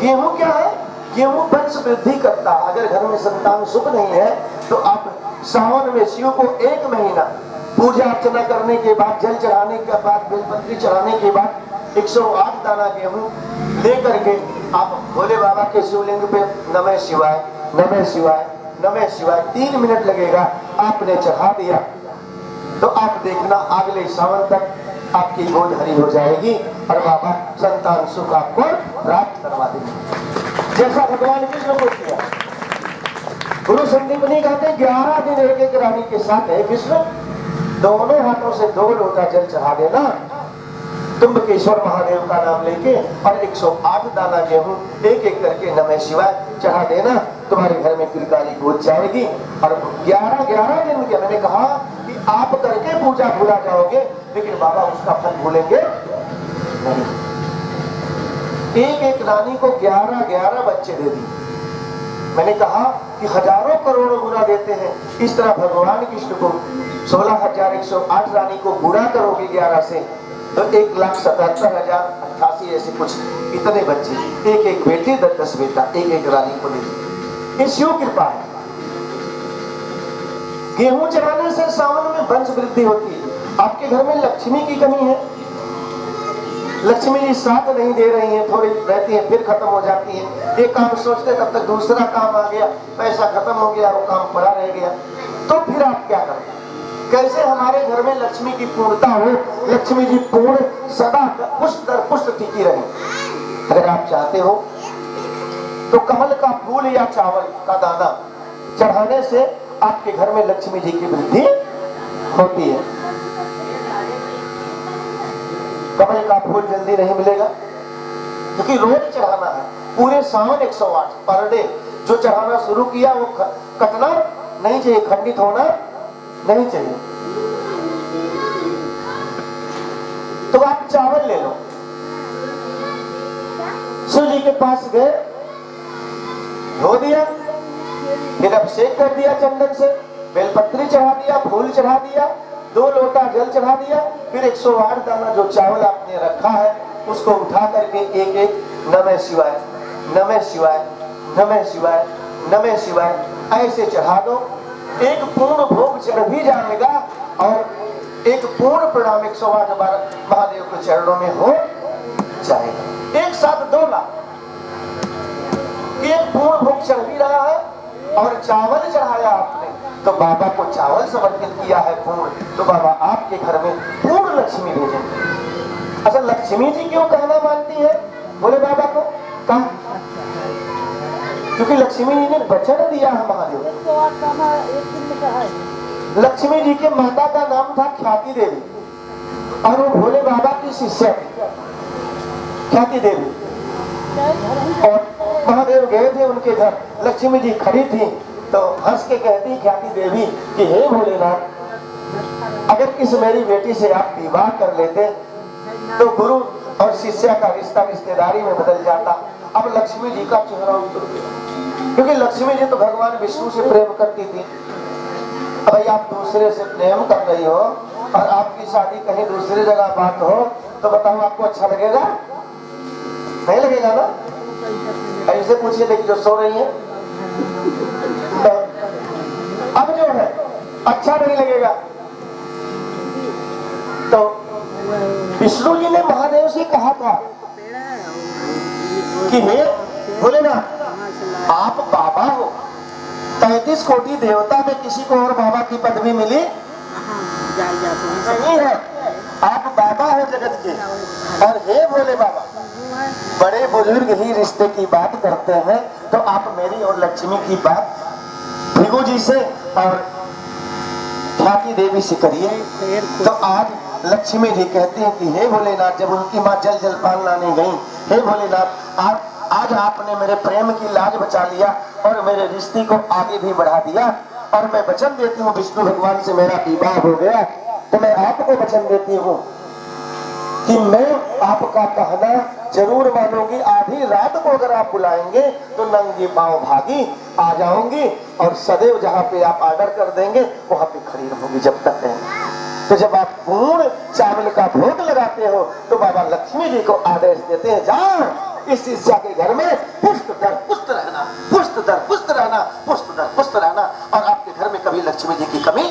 गेहूं क्या है? गेहूं वंश वृद्धि करता। अगर घर में संतान सुख नहीं है तो आप सावन में शिव को 1 महीना पूजा अर्चना करने के बाद, जल चढ़ाने के बाद, बेलपत्री चढ़ाने के बाद 108 दाना गेहूं ले करके आप भोले बाबा के शिवलिंग पे नमः शिवाय नमः शिवाय नमः शिवाय 3 मिनट लगेगा, आपने चढ़ा दिया तो आप देखना अगले सावन तक आपकी गोद हरी हो जाएगी और बाबा संतान सुख आपको प्राप्त करवा देंगे, जैसा भगवान कृष्ण को किया। गुरु संदीपनी कहते 11 दिन एक रानी के साथ है कृष्ण, दोनों हाथों से 2 लोटा जल चढ़ा देना, तुम्बकेश्वर महादेव का नाम लेके, और 108 दाना गेहूं एक एक करके नमः शिवाय चढ़ा देना, तुम्हारे घर में किलकारी गोद जाएगी। और 11 दिन के मैंने कहा कि आप करके पूजा भूला जाओगे, लेकिन बाबा उसका फल भूलेंगे नहीं। एक रानी को 11 बच्चे दे दी। मैंने कहा कि हजारों करोड़ों गुना देते हैं, इस तरह भगवान कृष्ण को 16,108 रानी को गुना करोगे 11 से तो 1,77,088 ऐसे कुछ इतने बच्चे, एक बेटी 10 बेटा, एक रानी को दे दी। ये शिव कृपा है। गेहूं चढ़ाने से सावन में वंश वृद्धि होती है। आपके घर में लक्ष्मी की कमी है, लक्ष्मी जी साथ नहीं दे रही हैं, थोड़ी रहती है फिर खत्म हो जाती है, एक काम सोचते तब तक दूसरा काम आ गया, पैसा खत्म हो गया, वो काम पड़ा रह गया, तो फिर आप क्या करें? कैसे हमारे घर में लक्ष्मी की पूर्णता हो, लक्ष्मी जी पूर्ण सदा पुष्ट दर पुष्ट टिकी रहे? अगर आप चाहते हो तो कमल का फूल या चावल का दाना चढ़ाने से आपके घर में लक्ष्मी जी की वृद्धि होती है। कमल का फूल जल्दी नहीं मिलेगा क्योंकि रोज चढ़ाना है, पूरे सावन 108 पर डे। जो चढ़ाना शुरू किया वो कटना नहीं चाहिए, खंडित होना नहीं चाहिए। तो आप चावल ले लो, शिव जी के पास गए, धो दिया, फिर अभिषेक कर दिया चंदन से, बेलपत्री चढ़ा दिया, फूल चढ़ा दिया, 2 लोटा जल चढ़ा दिया, फिर 108 दाना जो चावल आपने रखा है उसको उठा करके एक नमः शिवाय नमः शिवाय नमः शिवाय नमः शिवाय ऐसे चढ़ा दो। एक पूर्ण भोग चढ़ भी जाएगा और एक पूर्ण प्रणाम 108 बार महादेव के चरणों में हो जाएगा। एक साथ 2 लाख, एक पूर्ण भोग चढ़ भी रहा है और चावल चढ़ाया आपने तो बाबा को चावल समर्पित किया है पूर्ण, तो बाबा आपके घर में पूर्ण लक्ष्मी भेजेंगे। अच्छा, लक्ष्मी जी क्यों कहना मानती है बोले बाबा को? कहा क्योंकि लक्ष्मी जी ने वचन दिया है महादेव। लक्ष्मी जी के माता का नाम था ख्याति देवी और वो भोले बाबा की शिष्या थी ख्याति देवी। और महादेव गए थे उनके घर, लक्ष्मी जी खड़ी थी तो हंस के कहती ख्याति देवी कि हे भोलेनाथ, अगर किस मेरी बेटी से आप विवाह कर लेते तो गुरु और शिष्या का रिश्ता रिश्तेदारी में बदल जाता। अब लक्ष्मी जी का चेहरा उतर गया क्योंकि लक्ष्मी जी तो भगवान विष्णु से प्रेम करती थी। अब आप दूसरे से प्रेम कर रही हो और आपकी शादी कहीं दूसरी जगह बात हो तो बताओ आपको अच्छा लगेगा? नहीं लगेगा ना? ऐसे पूछिए देखिए जो सो रही है, तो अब जो है अच्छा नहीं लगेगा। तो विष्णु जी ने महादेव से कहा था कि हे भोलेनाथ, आप बाबा हो, 33 कोटि देवता में किसी को और बाबा की पदवी मिली नहीं है, आप बाबा हो जगत के। और हे भोले बाबा, बड़े बुजुर्ग ही रिश्ते की बात करते हैं तो आप मेरी और लक्ष्मी की बात भृगु जी से और ख्याति देवी से करिए। तो आज लक्ष्मी जी कहती हैं कि हे भोलेनाथ, जब उनकी माँ जल जलपान लाने गई, हे भोलेनाथ, आज आपने मेरे प्रेम की लाज बचा लिया और मेरे रिश्ते को आगे भी बढ़ा दिया और मैं वचन देती हूँ, विष्णु भगवान से मेरा विवाह हो गया तो मैं आपको वचन देती हूँ कि मैं आपका कहना जरूर मानूंगी। आधी रात को अगर आप बुलाएंगे तो नंगी पांव भागी आ जाऊंगी और सदैव जहाँ पे आप ऑर्डर कर देंगे वहां पे खड़ी रहूंगी जब तक है। तो जब आप पूर्ण चावल का भोग लगाते हो तो बाबा लक्ष्मी जी को आदेश देते हैं, जाओ इस शिष्या के घर में लक्ष्मी जी की कमी